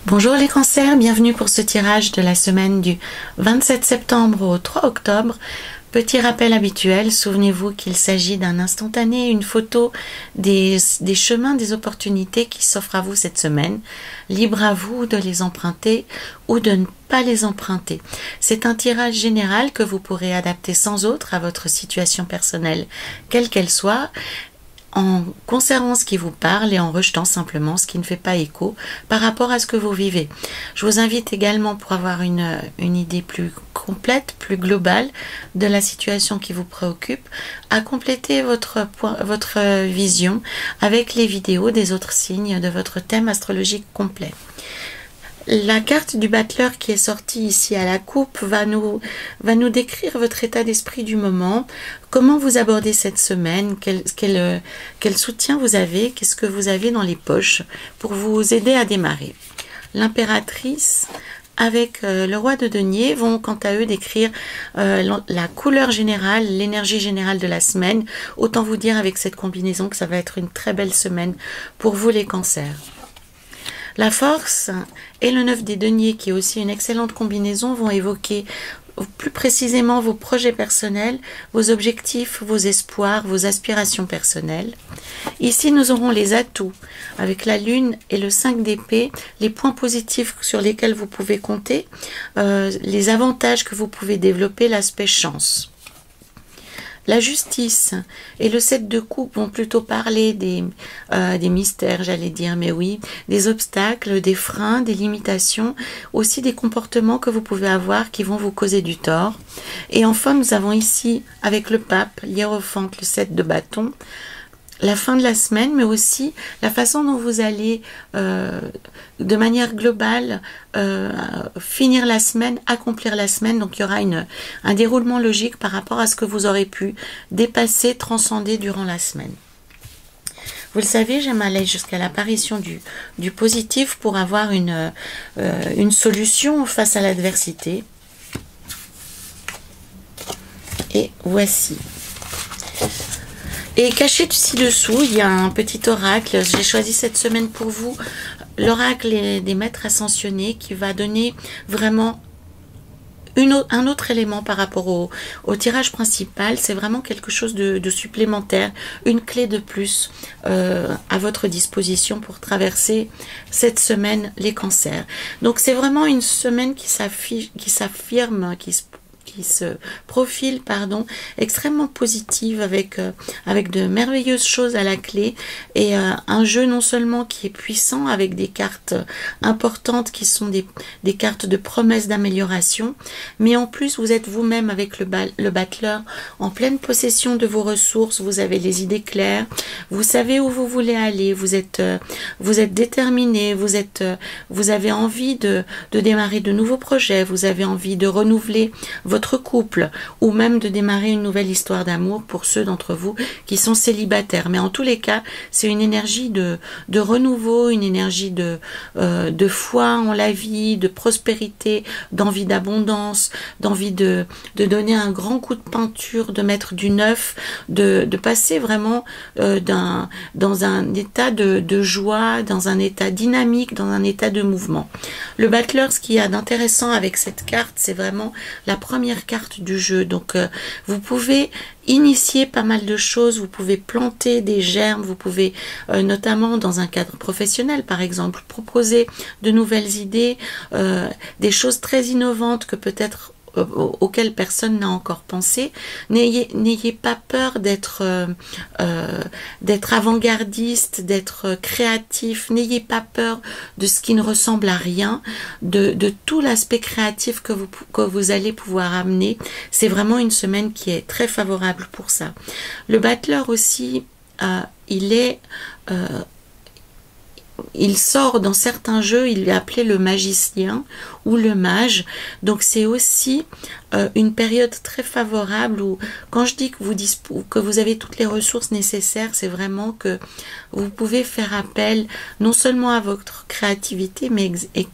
Bonjour les cancers, bienvenue pour ce tirage de la semaine du 27 septembre au 3 octobre. Petit rappel habituel, souvenez-vous qu'il s'agit d'un instantané, une photo des chemins, des opportunités qui s'offrent à vous cette semaine. Libre à vous de les emprunter ou de ne pas les emprunter. C'est un tirage général que vous pourrez adapter sans autre à votre situation personnelle, quelle qu'elle soit, en conservant ce qui vous parle et en rejetant simplement ce qui ne fait pas écho par rapport à ce que vous vivez. Je vous invite également, pour avoir une idée plus complète, plus globale de la situation qui vous préoccupe, à compléter votre vision avec les vidéos des autres signes de votre thème astrologique complet. La carte du battleur qui est sortie ici à la coupe va nous décrire votre état d'esprit du moment, comment vous abordez cette semaine, quel soutien vous avez, qu'est-ce que vous avez dans les poches pour vous aider à démarrer. L'impératrice avec le roi de denier vont quant à eux décrire la couleur générale, l'énergie générale de la semaine. Autant vous dire avec cette combinaison que ça va être une très belle semaine pour vous les cancers. La force et le 9 des deniers, qui est aussi une excellente combinaison, vont évoquer plus précisément vos projets personnels, vos objectifs, vos espoirs, vos aspirations personnelles. Ici, nous aurons les atouts avec la lune et le 5 d'épée, les points positifs sur lesquels vous pouvez compter, les avantages que vous pouvez développer, l'aspect chance. La justice et le 7 de coupe vont plutôt parler des mystères, j'allais dire, mais oui, des obstacles, des freins, des limitations, aussi des comportements que vous pouvez avoir qui vont vous causer du tort. Et enfin, nous avons ici, avec le pape, l'hiérophante, le 7 de bâton, la fin de la semaine, mais aussi la façon dont vous allez, de manière globale, finir la semaine, accomplir la semaine. Donc, il y aura un déroulement logique par rapport à ce que vous aurez pu dépasser, transcender durant la semaine. Vous le savez, j'aime aller jusqu'à l'apparition du positif pour avoir une solution face à l'adversité. Et voici. Et caché ci-dessous, il y a un petit oracle. J'ai choisi cette semaine pour vous l'oracle des maîtres ascensionnés qui va donner vraiment un autre élément par rapport au tirage principal. C'est vraiment quelque chose de supplémentaire, une clé de plus à votre disposition pour traverser cette semaine les cancers. Donc c'est vraiment une semaine qui s'affirme, qui se profile, extrêmement positive avec de merveilleuses choses à la clé et un jeu non seulement qui est puissant avec des cartes importantes qui sont des cartes de promesses d'amélioration, mais en plus vous êtes vous-même avec le battleur en pleine possession de vos ressources, vous avez les idées claires, vous savez où vous voulez aller, vous êtes déterminé, vous avez envie de démarrer de nouveaux projets, vous avez envie de renouveler votre couple ou même de démarrer une nouvelle histoire d'amour pour ceux d'entre vous qui sont célibataires. Mais en tous les cas, c'est une énergie de renouveau, une énergie de foi en la vie, de prospérité, d'envie d'abondance, d'envie de donner un grand coup de peinture, de mettre du neuf, de passer vraiment dans un état de joie, dans un état dynamique, dans un état de mouvement. Le battleur, ce qu'il y a d'intéressant avec cette carte, c'est vraiment la première carte du jeu. Donc vous pouvez initier pas mal de choses, vous pouvez planter des germes, vous pouvez notamment dans un cadre professionnel par exemple proposer de nouvelles idées, des choses très innovantes que peut-être auquel personne n'a encore pensé. N'ayez pas peur d'être avant-gardiste, d'être créatif, n'ayez pas peur de ce qui ne ressemble à rien, de tout l'aspect créatif que vous allez pouvoir amener. C'est vraiment une semaine qui est très favorable pour ça. Le battleur aussi, il sort dans certains jeux, il est appelé le magicien ou le mage. Donc c'est aussi une période très favorable où, quand je dis que vous avez toutes les ressources nécessaires, c'est vraiment que vous pouvez faire appel non seulement à votre créativité, mais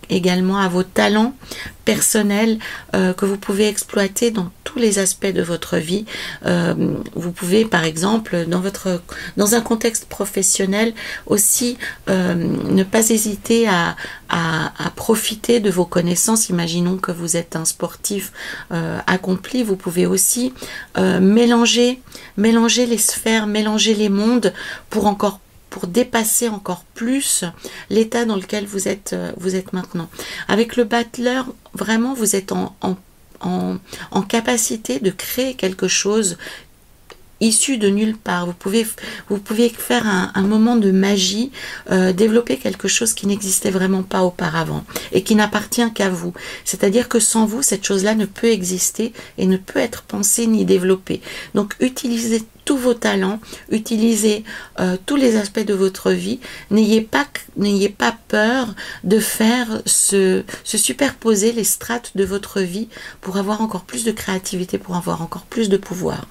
également à vos talents personnels que vous pouvez exploiter dans tous les aspects de votre vie. Vous pouvez, par exemple, dans un contexte professionnel aussi, ne pas hésiter à profiter de vos connaissances. Imaginons que vous êtes un sportif accompli, vous pouvez aussi mélanger les sphères, mélanger les mondes pour dépasser encore plus l'état dans lequel vous êtes maintenant. Avec le battleur, vraiment, vous êtes en capacité de créer quelque chose issu de nulle part. Vous pouvez faire un moment de magie, développer quelque chose qui n'existait vraiment pas auparavant et qui n'appartient qu'à vous. C'est-à-dire que sans vous, cette chose-là ne peut exister et ne peut être pensée ni développée. Donc, utilisez tous vos talents, utilisez tous les aspects de votre vie. N'ayez pas peur de faire se superposer les strates de votre vie pour avoir encore plus de créativité, pour avoir encore plus de pouvoir.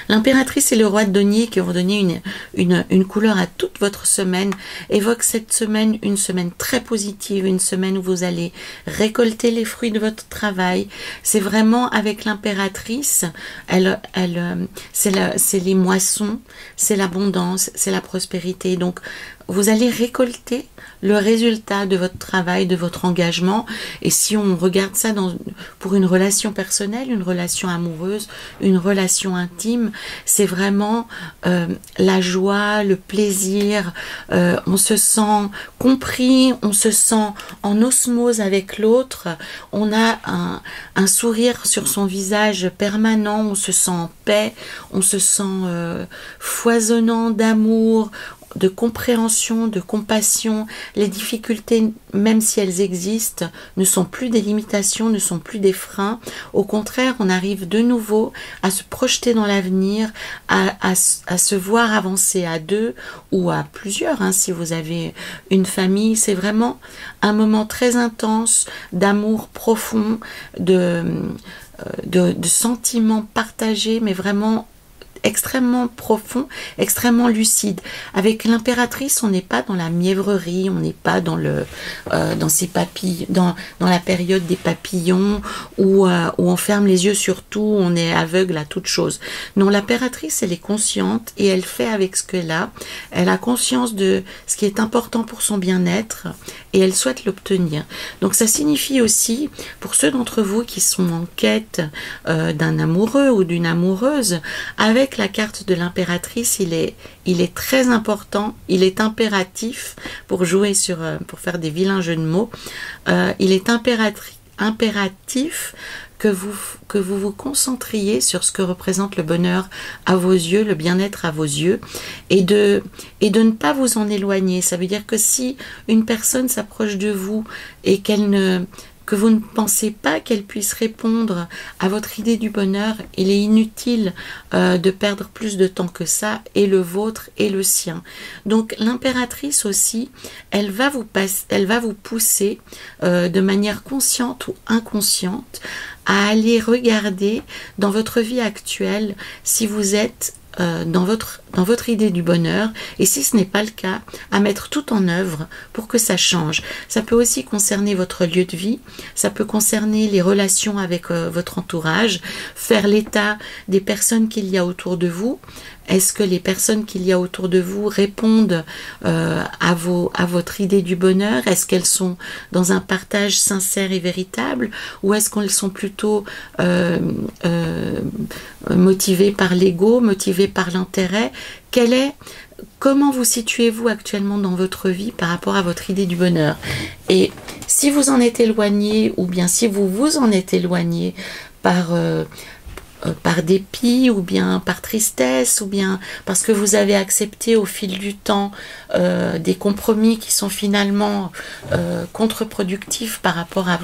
L'impératrice et le roi de denier, qui ont donné une couleur à toute votre semaine, évoquent cette semaine une semaine très positive, une semaine où vous allez récolter les fruits de votre travail. C'est vraiment, avec l'impératrice, c'est les moissons, c'est l'abondance, c'est la prospérité. Donc, vous allez récolter le résultat de votre travail, de votre engagement. Et si on regarde ça pour une relation personnelle, une relation amoureuse, une relation intime, c'est vraiment la joie, le plaisir. On se sent compris, on se sent en osmose avec l'autre. On a un sourire sur son visage permanent, on se sent en paix, on se sent foisonnant d'amour, de compréhension, de compassion. Les difficultés, même si elles existent, ne sont plus des limitations, ne sont plus des freins. Au contraire, on arrive de nouveau à se projeter dans l'avenir, à se voir avancer à deux ou à plusieurs, hein, si vous avez une famille. C'est vraiment un moment très intense d'amour profond, de sentiments partagés, mais vraiment extrêmement profond, extrêmement lucide. Avec l'impératrice, on n'est pas dans la mièvrerie, on n'est pas dans ces papilles, dans la période des papillons où on ferme les yeux sur tout, on est aveugle à toute chose. Non, l'impératrice, elle est consciente et elle fait avec ce qu'elle a. Elle a conscience de ce qui est important pour son bien-être et elle souhaite l'obtenir. Donc ça signifie aussi, pour ceux d'entre vous qui sont en quête d'un amoureux ou d'une amoureuse, avec la carte de l'impératrice, il est très important, il est impératif, pour faire des vilains jeux de mots, il est impératif que vous vous concentriez sur ce que représente le bonheur à vos yeux, le bien-être à vos yeux, et de ne pas vous en éloigner. Ça veut dire que si une personne s'approche de vous et que vous ne pensez pas qu'elle puisse répondre à votre idée du bonheur, il est inutile de perdre plus de temps que ça, et le vôtre et le sien. Donc l'impératrice aussi, elle va vous pousser de manière consciente ou inconsciente à aller regarder dans votre vie actuelle si vous êtes dans votre idée du bonheur, et si ce n'est pas le cas, à mettre tout en œuvre pour que ça change. Ça peut aussi concerner votre lieu de vie, ça peut concerner les relations avec votre entourage, faire l'état des personnes qu'il y a autour de vous. Est-ce que les personnes qu'il y a autour de vous répondent à votre idée du bonheur? Est-ce qu'elles sont dans un partage sincère et véritable, ou est-ce qu'elles sont plutôt motivées par l'ego, motivées par l'intérêt? Comment vous situez-vous actuellement dans votre vie par rapport à votre idée du bonheur? Et si vous en êtes éloigné, ou bien si vous vous en êtes éloigné par par dépit, ou bien par tristesse, ou bien parce que vous avez accepté au fil du temps des compromis qui sont finalement contre-productifs par rapport à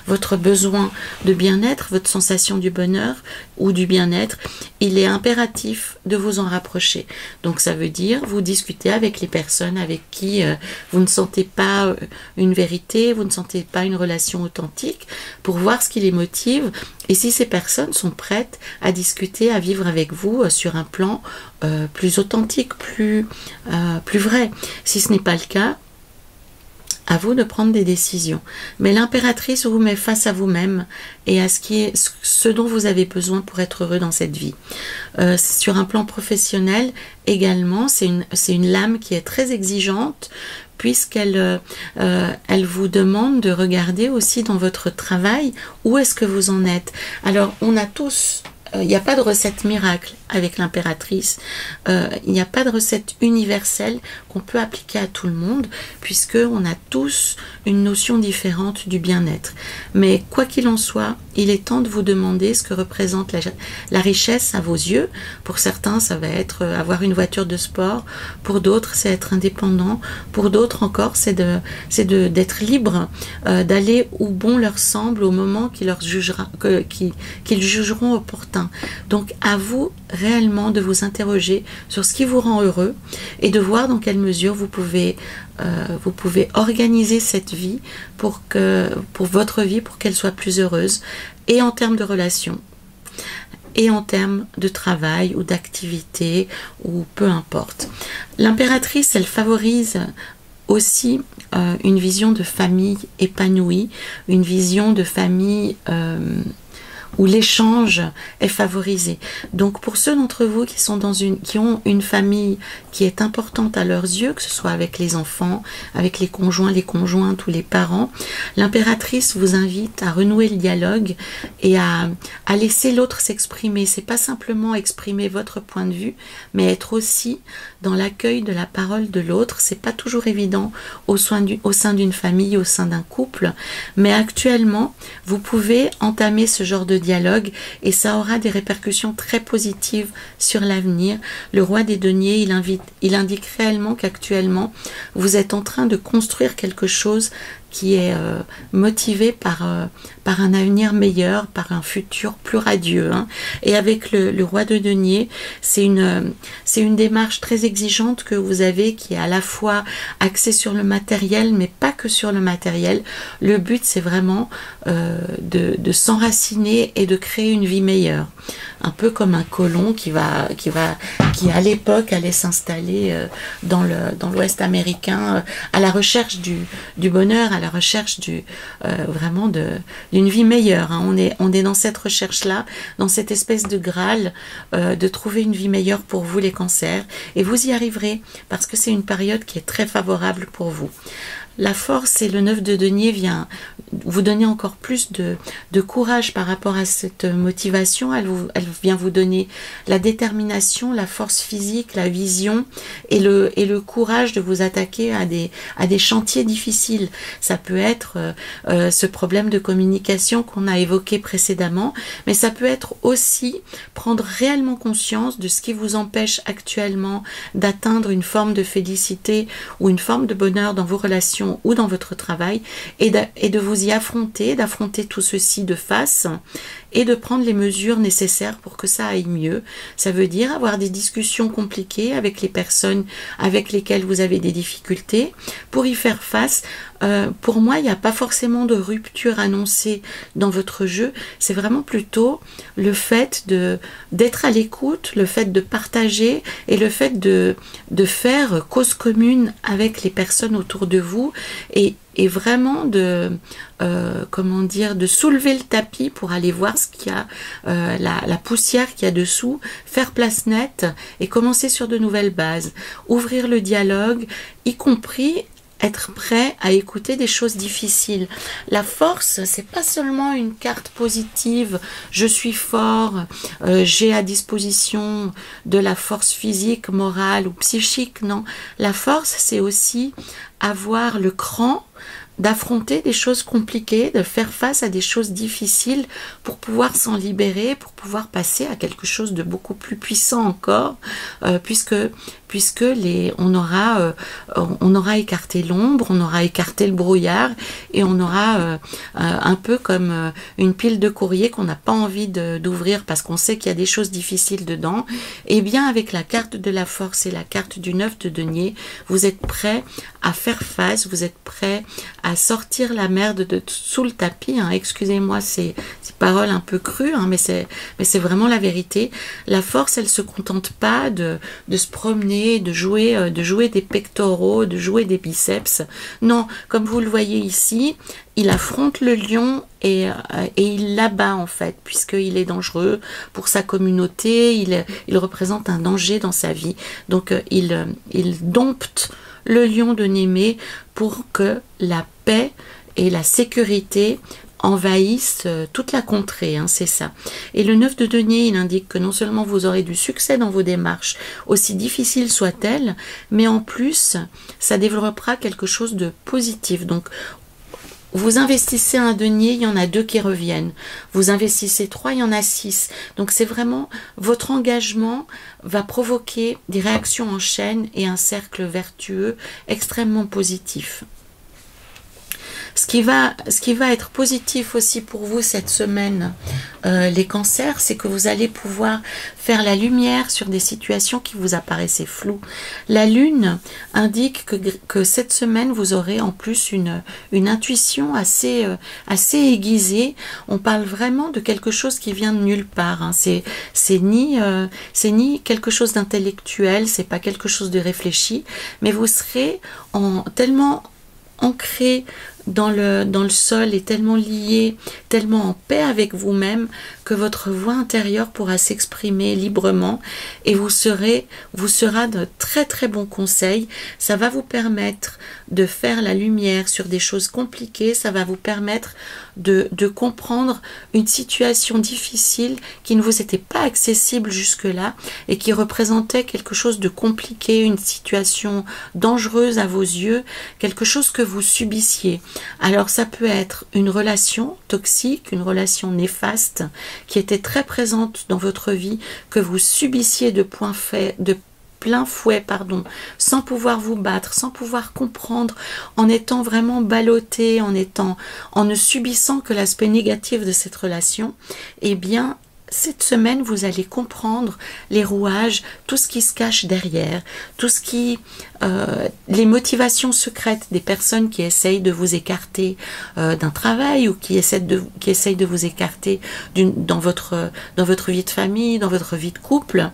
votre besoin de bien-être, votre sensation du bonheur ou du bien-être, il est impératif de vous en rapprocher. Donc ça veut dire vous discuter avec les personnes avec qui vous ne sentez pas une vérité, vous ne sentez pas une relation authentique, pour voir ce qui les motive et si ces personnes sont prêtes à discuter, à vivre avec vous sur un plan plus authentique, plus vrai. Si ce n'est pas le cas, à vous de prendre des décisions. Mais l'impératrice vous met face à vous-même et à ce dont vous avez besoin pour être heureux dans cette vie. Sur un plan professionnel également, c'est une lame qui est très exigeante, puisqu'elle elle vous demande de regarder aussi dans votre travail où est-ce que vous en êtes. Alors on a tous, il n'y a pas de recette miracle avec l'impératrice, il n'y a pas de recette universelle qu'on peut appliquer à tout le monde, puisque on a tous une notion différente du bien-être. Mais quoi qu'il en soit, il est temps de vous demander ce que représente la richesse à vos yeux. Pour certains, ça va être avoir une voiture de sport, pour d'autres, c'est être indépendant, pour d'autres encore, c'est d'être libre, d'aller où bon leur semble au moment qu'ils jugeront opportun. Donc à vous réellement de vous interroger sur ce qui vous rend heureux et de voir dans quelle mesure vous pouvez organiser cette vie pour votre vie, pour qu'elle soit plus heureuse, et en termes de relations, et en termes de travail ou d'activité, ou peu importe. L'impératrice, elle favorise aussi une vision de famille épanouie, une vision de famille où l'échange est favorisé. Donc pour ceux d'entre vous qui ont une famille qui est importante à leurs yeux, que ce soit avec les enfants, avec les conjointes ou les parents, l'impératrice vous invite à renouer le dialogue et à laisser l'autre s'exprimer. C'est pas simplement exprimer votre point de vue, mais être aussi dans l'accueil de la parole de l'autre. C'est pas toujours évident au sein d'une famille, au sein d'un couple, mais actuellement, vous pouvez entamer ce genre de dialogue et ça aura des répercussions très positives sur l'avenir. Le roi des deniers, il indique réellement qu'actuellement, vous êtes en train de construire quelque chose qui est motivé par un avenir meilleur, par un futur plus radieux. Hein. Et avec le roi de denier, c'est une démarche très exigeante que vous avez, qui est à la fois axée sur le matériel, mais pas que sur le matériel. Le but, c'est vraiment de s'enraciner et de créer une vie meilleure. Un peu comme un colon qui à l'époque allait s'installer dans l'Ouest américain à la recherche du bonheur, à la recherche vraiment d'une vie meilleure. Hein. On est dans cette recherche-là, dans cette espèce de Graal, de trouver une vie meilleure pour vous les cancers. Et vous y arriverez, parce que c'est une période qui est très favorable pour vous. La force et le 9 de denier vient vous donner encore plus de courage par rapport à cette motivation. Elle vient vous donner la détermination, la force physique, la vision et le courage de vous attaquer à des chantiers difficiles. Ça peut être ce problème de communication qu'on a évoqué précédemment, mais ça peut être aussi prendre réellement conscience de ce qui vous empêche actuellement d'atteindre une forme de félicité ou une forme de bonheur dans vos relations ou dans votre travail, et de vous y affronter, d'affronter tout ceci de face et de prendre les mesures nécessaires pour que ça aille mieux. Ça veut dire avoir des discussions compliquées avec les personnes avec lesquelles vous avez des difficultés pour y faire face. Pour moi, il n'y a pas forcément de rupture annoncée dans votre jeu, c'est vraiment plutôt le fait d'être à l'écoute, le fait de partager et le fait de faire cause commune avec les personnes autour de vous et vraiment de soulever le tapis pour aller voir ce qu'il y a, la poussière qu'il y a dessous, faire place nette et commencer sur de nouvelles bases. Ouvrir le dialogue, y compris être prêt à écouter des choses difficiles. La force, c'est pas seulement une carte positive, je suis fort, j'ai à disposition de la force physique, morale ou psychique, non. La force, c'est aussi avoir le cran d'affronter des choses compliquées, de faire face à des choses difficiles pour pouvoir s'en libérer, pour pouvoir passer à quelque chose de beaucoup plus puissant encore, puisque on aura écarté l'ombre, on aura écarté le brouillard, et on aura un peu comme une pile de courrier qu'on n'a pas envie d'ouvrir parce qu'on sait qu'il y a des choses difficiles dedans. Et bien avec la carte de la force et la carte du 9 de denier, vous êtes prêt à faire face, vous êtes prêt à sortir la merde de sous le tapis, hein. Excusez-moi ces paroles un peu crues, hein, mais c'est vraiment la vérité. La force, elle se contente pas de se promener, de jouer des pectoraux, de jouer des biceps. Non, comme vous le voyez ici, il affronte le lion et il l'abat en fait, puisqu'il est dangereux pour sa communauté, il représente un danger dans sa vie. Donc il dompte le lion de Némée pour que la paix et la sécurité envahissent toute la contrée, hein, c'est ça. Et le 9 de denier, il indique que non seulement vous aurez du succès dans vos démarches, aussi difficiles soient-elles, mais en plus, ça développera quelque chose de positif. Donc, vous investissez un denier, il y en a 2 qui reviennent. Vous investissez 3, il y en a 6. Donc c'est vraiment, votre engagement va provoquer des réactions en chaîne et un cercle vertueux extrêmement positif. Ce qui va être positif aussi pour vous cette semaine, les cancers, c'est que vous allez pouvoir faire la lumière sur des situations qui vous apparaissaient floues. La lune indique que cette semaine, vous aurez en plus une intuition assez aiguisée. On parle vraiment de quelque chose qui vient de nulle part, hein. C'est ni quelque chose d'intellectuel, c'est pas quelque chose de réfléchi, mais vous serez tellement ancré dans le sol et tellement lié, tellement en paix avec vous-même que votre voix intérieure pourra s'exprimer librement et vous sera de très très bons conseils. Ça va vous permettre de faire la lumière sur des choses compliquées, ça va vous permettre de comprendre une situation difficile qui ne vous était pas accessible jusque-là et qui représentait quelque chose de compliqué, une situation dangereuse à vos yeux, quelque chose que vous subissiez. Alors ça peut être une relation toxique, une relation néfaste qui était très présente dans votre vie, que vous subissiez de plein fouet, sans pouvoir vous battre, sans pouvoir comprendre, en étant vraiment ballotté, en ne subissant que l'aspect négatif de cette relation. Eh bien, cette semaine, vous allez comprendre les rouages, tout ce qui se cache derrière, tout ce qui, les motivations secrètes des personnes qui essayent de vous écarter d'un travail ou qui essayent de vous écarter dans votre vie de famille, dans votre vie de couple.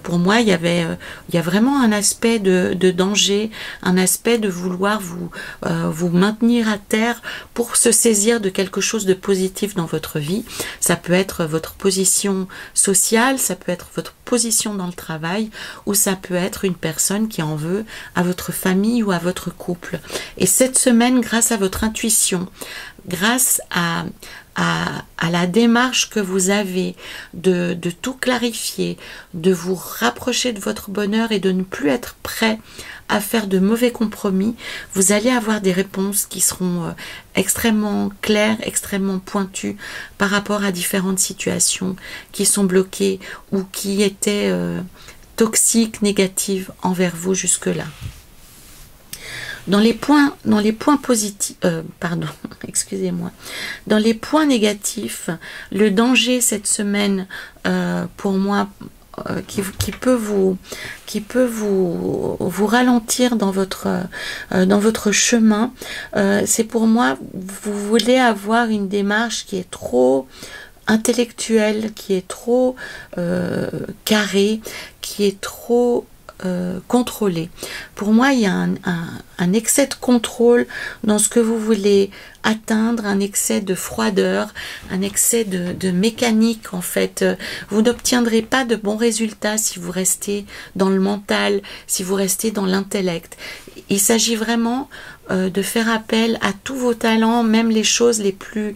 Pour moi, il y a vraiment un aspect de danger, un aspect de vouloir vous maintenir à terre pour se saisir de quelque chose de positif dans votre vie. Ça peut être votre position sociale, ça peut être votre position dans le travail, ou ça peut être une personne qui en veut à votre famille ou à votre couple. Et cette semaine, grâce à votre intuition, grâce à la démarche que vous avez de tout clarifier, de vous rapprocher de votre bonheur et de ne plus être prêt à faire de mauvais compromis, vous allez avoir des réponses qui seront extrêmement claires, extrêmement pointues par rapport à différentes situations qui sont bloquées ou qui étaient toxiques, négatives envers vous jusque-là. Dans les points positifs, excusez-moi, dans les points négatifs, le danger cette semaine, pour moi, qui peut vous ralentir dans votre chemin, c'est pour moi, vous voulez avoir une démarche qui est trop intellectuelle, qui est trop carrée, qui est trop contrôlé. Pour moi, il y a un excès de contrôle dans ce que vous voulez atteindre, un excès de froideur, un excès de mécanique en fait. Vous n'obtiendrez pas de bons résultats si vous restez dans le mental, si vous restez dans l'intellect. Il s'agit vraiment de faire appel à tous vos talents, même les choses les plus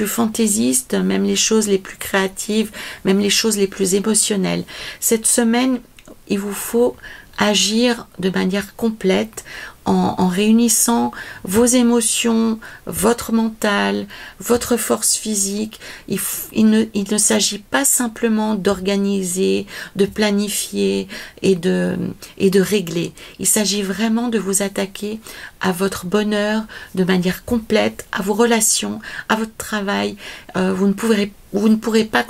fantaisistes, même les choses les plus créatives, même les choses les plus émotionnelles. Cette semaine, il vous faut agir de manière complète en réunissant vos émotions, votre mental, votre force physique. Il ne s'agit pas simplement d'organiser, de planifier et de régler. Il s'agit vraiment de vous attaquer à votre bonheur de manière complète, à vos relations, à votre travail. Vous ne pourrez pas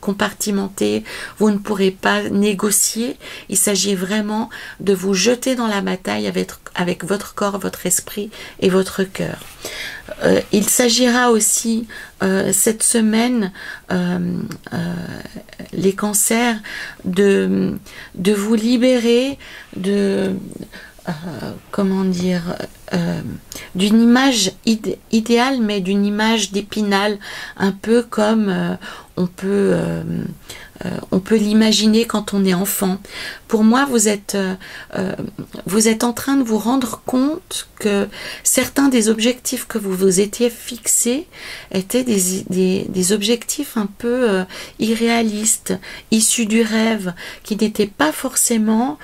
compartimenter, vous ne pourrez pas négocier. Il s'agit vraiment de vous jeter dans la bataille avec votre corps, votre esprit et votre cœur. Il s'agira aussi cette semaine, les cancers, de vous libérer de... comment dire, d'une image idéale, mais d'une image d'Épinal, un peu comme on peut l'imaginer quand on est enfant. Pour moi, vous êtes en train de vous rendre compte que certains des objectifs que vous vous étiez fixés étaient des objectifs un peu irréalistes, issus du rêve, qui n'étaient pas forcément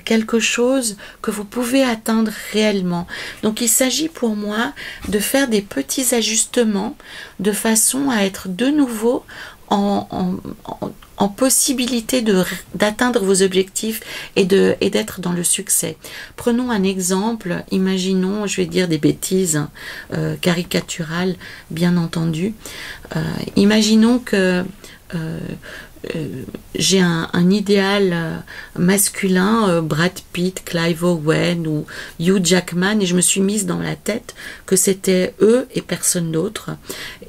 quelque chose que vous pouvez atteindre réellement. Donc il s'agit pour moi de faire des petits ajustements de façon à être de nouveau en possibilité d'atteindre vos objectifs et d'être dans le succès. Prenons un exemple, imaginons, je vais dire des bêtises caricaturales, bien entendu. Imaginons que j'ai un idéal masculin, Brad Pitt, Clive Owen ou Hugh Jackman, et je me suis mise dans la tête que c'était eux et personne d'autre.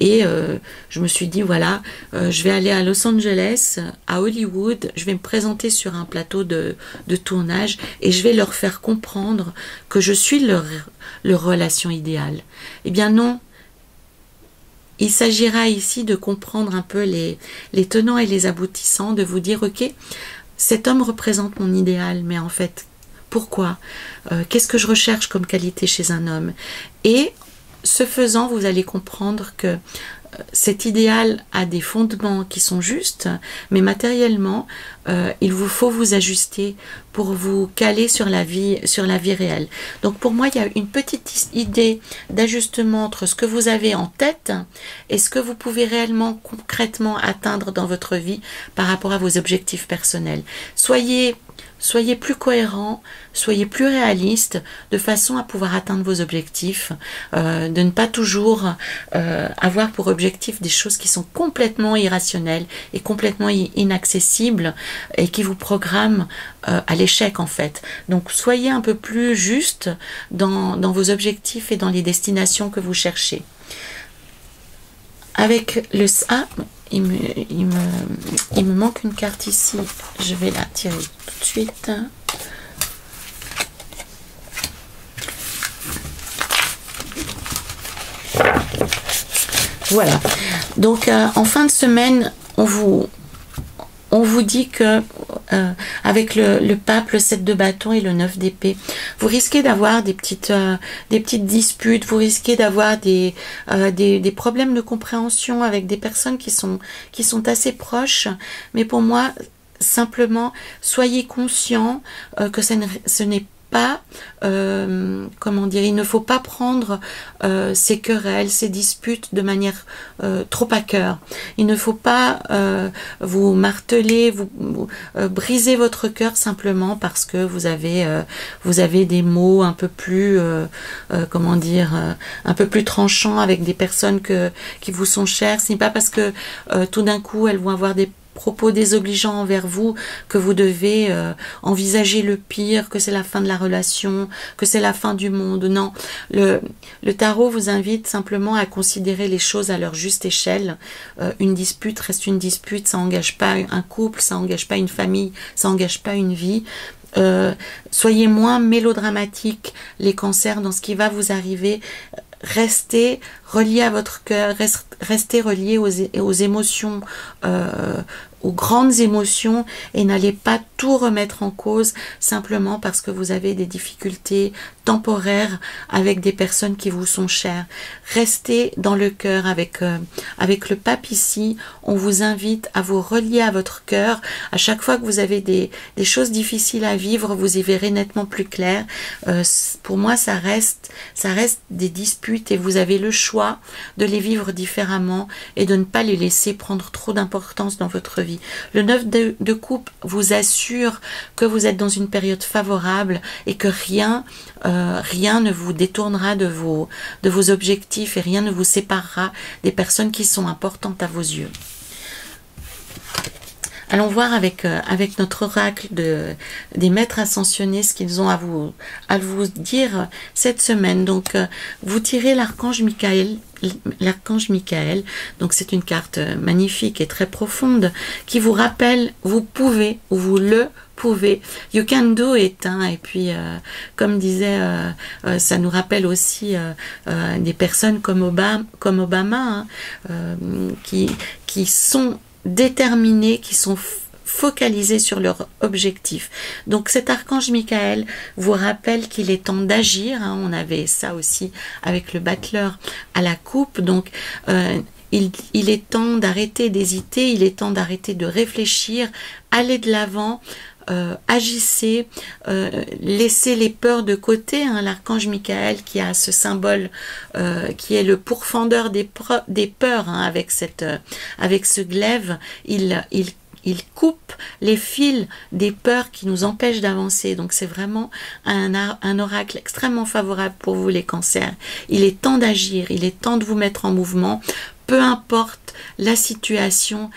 Et je me suis dit, voilà, je vais aller à Los Angeles, à Hollywood, je vais me présenter sur un plateau de tournage et je vais leur faire comprendre que je suis leur relation idéale. Eh bien non. Il s'agira ici de comprendre un peu les tenants et les aboutissants, de vous dire, ok, cet homme représente mon idéal, mais en fait, pourquoi? Qu'est-ce que je recherche comme qualité chez un homme? Et ce faisant, vous allez comprendre que cet idéal a des fondements qui sont justes, mais matériellement, il vous faut vous ajuster pour vous caler sur la vie réelle. Donc pour moi, il y a une petite idée d'ajustement entre ce que vous avez en tête et ce que vous pouvez réellement, concrètement atteindre dans votre vie par rapport à vos objectifs personnels. Soyez plus cohérent, soyez plus réaliste de façon à pouvoir atteindre vos objectifs, de ne pas toujours avoir pour objectif des choses qui sont complètement irrationnelles et complètement inaccessibles et qui vous programment à l'échec en fait. Donc soyez un peu plus juste dans vos objectifs et dans les destinations que vous cherchez. Avec le il me manque une carte ici, je vais la tirer tout de suite. Voilà, donc en fin de semaine, on vous dit que avec le pape, le 7 de bâton et le 9 d'épée, vous risquez d'avoir des petites disputes, vous risquez d'avoir des problèmes de compréhension avec des personnes qui sont assez proches, mais pour moi, simplement, soyez conscients que ce n'est pas, comment dire, il ne faut pas prendre ces querelles, ces disputes de manière trop à cœur. Il ne faut pas vous marteler, vous briser votre cœur simplement parce que vous avez des mots un peu plus, comment dire, un peu plus tranchants avec des personnes qui vous sont chères. Ce n'est pas parce que tout d'un coup elles vont avoir des propos désobligeants envers vous que vous devez envisager le pire, que c'est la fin de la relation, que c'est la fin du monde. Non, le tarot vous invite simplement à considérer les choses à leur juste échelle. Une dispute reste une dispute, ça n'engage pas un couple, ça n'engage pas une famille, ça n'engage pas une vie. Soyez moins mélodramatique, les cancers, dans ce qui va vous arriver. Restez relié à votre cœur, restez relié aux émotions, aux grandes émotions et n'allez pas tout remettre en cause simplement parce que vous avez des difficultés temporaires avec des personnes qui vous sont chères. Restez dans le cœur avec le pape ici. On vous invite à vous relier à votre cœur. À chaque fois que vous avez des choses difficiles à vivre, vous y verrez nettement plus clair. Pour moi, ça reste des disputes et vous avez le choix de les vivre différemment et de ne pas les laisser prendre trop d'importance dans votre vie. Le 9 de coupe vous assure que vous êtes dans une période favorable et que rien ne vous détournera de vos objectifs et rien ne vous séparera des personnes qui sont importantes à vos yeux. Allons voir avec notre oracle des maîtres ascensionnés ce qu'ils ont à vous dire cette semaine. Donc, vous tirez l'archange Michael. Donc c'est une carte magnifique et très profonde qui vous rappelle, vous pouvez, ou vous le pouvez. You can do it. Hein, et puis, comme disait, ça nous rappelle aussi des personnes comme Obama hein, qui sont déterminés, qui sont focalisés sur leur objectif. Donc cet archange Michael vous rappelle qu'il est temps d'agir. Hein, on avait ça aussi avec le battleur à la coupe. Donc il est temps d'arrêter d'hésiter, il est temps d'arrêter de réfléchir, aller de l'avant. Agissez, laissez les peurs de côté. Hein, l'archange Michael qui a ce symbole qui est le pourfendeur des peurs hein, avec ce glaive, il coupe les fils des peurs qui nous empêchent d'avancer. Donc c'est vraiment un oracle extrêmement favorable pour vous les cancers. Il est temps d'agir, il est temps de vous mettre en mouvement, peu importe la situation.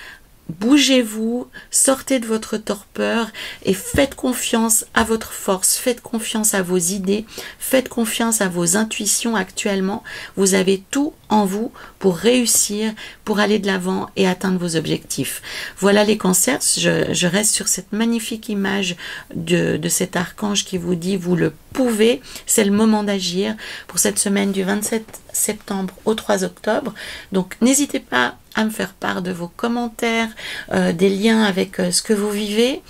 Bougez-vous, sortez de votre torpeur et faites confiance à votre force, faites confiance à vos idées, faites confiance à vos intuitions actuellement. Vous avez tout en vous pour réussir, pour aller de l'avant et atteindre vos objectifs. Voilà les cancers, je reste sur cette magnifique image de cet archange qui vous dit vous le pouvez, c'est le moment d'agir pour cette semaine du 27 septembre au 3 octobre. Donc n'hésitez pas à me faire part de vos commentaires, des liens avec ce que vous vivez.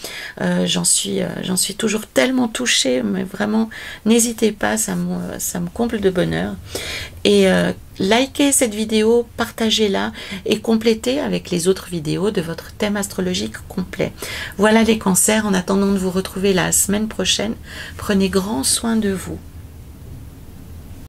J'en suis toujours tellement touchée, mais vraiment n'hésitez pas, ça me comble de bonheur. Et likez cette vidéo, partagez-la et complétez avec les autres vidéos de votre thème astrologique complet. Voilà les cancers, en attendant de vous retrouver la semaine prochaine, prenez grand soin de vous.